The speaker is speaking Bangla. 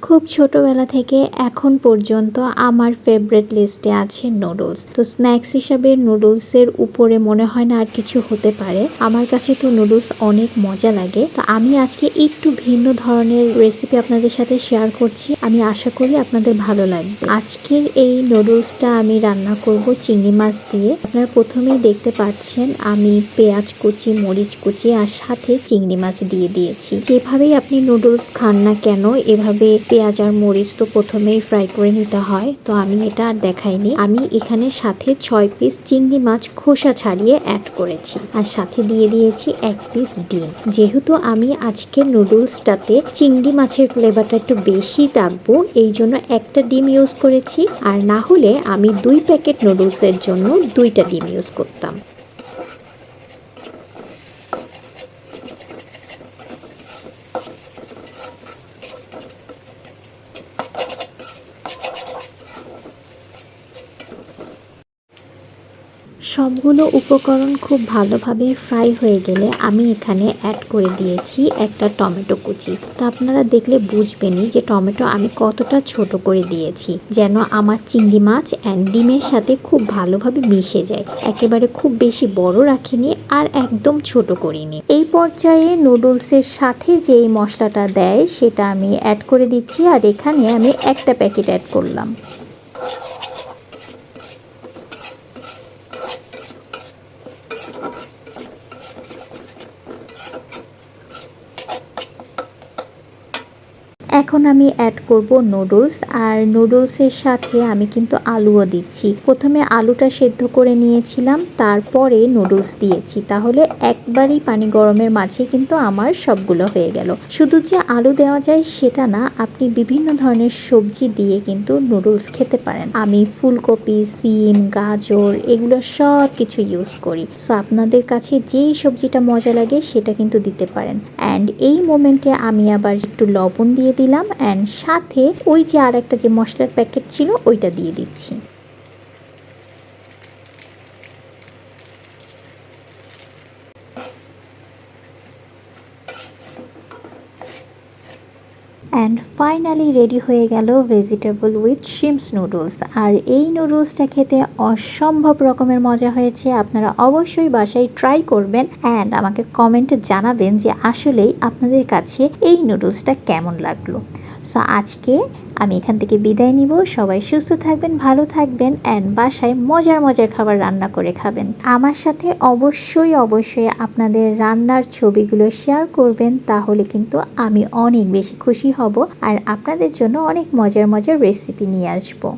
খুব ছোটবেলা থেকে এখন পর্যন্ত আমার ফেভারিট লিস্টে আছে নুডলস। তো স্ন্যাক্স হিসাবে নুডলসের উপরে মনে হয় না আর কিছু হতে পারে। আমার কাছে তো নুডলস অনেক মজা লাগে। তো আমি আজকে একটু ভিন্ন ধরনের রেসিপি আপনাদের সাথে শেয়ার করছি। আমি আশা করি আপনাদের ভালো লাগবে। আজকের এই নুডলসটা আমি রান্না করব চিংড়ি মাছ দিয়ে। আপনারা প্রথমেই দেখতে পাচ্ছেন আমি পেঁয়াজ কুচি, মরিচ কুচি আর সাথে চিংড়ি মাছ দিয়ে দিয়েছি। যেভাবেই আপনি নুডলস খান না কেন এভাবে পেঁয়াজ আর মরিচ তো প্রথমেই ফ্রাই করে নিতে হয়। তো আমি এটা আর দেখাইনি। আমি এখানে সাথে 6 পিস চিংড়ি মাছ খোসা ছাড়িয়ে অ্যাড করেছি আর সাথে দিয়ে দিয়েছি 1 পিস ডিম। যেহেতু আমি আজকে নুডলসটাতে চিংড়ি মাছের ফ্লেভারটা একটু বেশি থাকবো, এই জন্য একটা ডিম ইউজ করেছি। আর না হলে আমি 2 প্যাকেট নুডলসের জন্য 2টা ডিম ইউজ করতাম। সবগুলো উপকরণ খুব ভালোভাবে ফ্রাই হয়ে গেলে আমি এখানে অ্যাড করে দিয়েছি একটা টমেটো কুচি। তো আপনারা দেখলে বুঝবেনই যে টমেটো আমি কতটা ছোট করে দিয়েছি, যেন আমার চিংড়ি মাছ অ্যান্ড ডিমের সাথে খুব ভালোভাবে মিশে যায়। একেবারে খুব বেশি বড় রাখিনি আর একদম ছোট করিনি। এই পর্যায়ে নুডলসের সাথে যেই মশলাটা দেয় সেটা আমি অ্যাড করে দিচ্ছি। আর এখানে আমি একটা প্যাকেট অ্যাড করলাম। এখন আমি অ্যাড করব নুডলস। আর নুডলসের সাথে আমি কিন্তু আলুও দিচ্ছি। প্রথমে আলুটা সেদ্ধ করে নিয়েছিলাম, তারপরে নুডলস দিয়েছি। তাহলে একবারই পানি গরমের মাঝে কিন্তু আমার সবগুলো হয়ে গেল। শুধু যে আলু দেওয়া যায় সেটা না, আপনি বিভিন্ন ধরনের সবজি দিয়ে কিন্তু নুডলস খেতে পারেন। আমি ফুলকপি, সিম, গাজর এগুলো সব কিছু ইউজ করি। সো আপনাদের কাছে যেই সবজিটা মজা লাগে সেটা কিন্তু দিতে পারেন। অ্যান্ড এই মোমেন্টে আমি আবার একটু লবণ দিয়ে দিলাম অ্যান্ড সাথে ওই যে আর একটা যে মশলার প্যাকেট ছিল ওইটা দিয়ে দিচ্ছি। অ্যান্ড ফাইনালি রেডি হয়ে গেল ভেজিটেবল উইথ শিম্পস নুডলস। আর এই নুডলসটা খেতে অসম্ভব রকমের মজা হয়েছে। আপনারা অবশ্যই বাসায় ট্রাই করবেন অ্যান্ড আমাকে কমেন্টে জানাবেন যে আসলেই আপনাদের কাছে এই নুডলসটা কেমন লাগলো। সো আজকে আমি এখান থেকে বিদায় নিব। সবাই সুস্থ থাকবেন, ভালো থাকবেন অ্যান্ড বাসায় মজার মজার খাবার রান্না করে খাবেন। আমার সাথে অবশ্যই আপনাদের রান্নার ছবিগুলো শেয়ার করবেন, তাহলে কিন্তু আমি অনেক বেশি খুশি হব আর আপনাদের জন্য অনেক মজার মজার রেসিপি নিয়ে আসবো।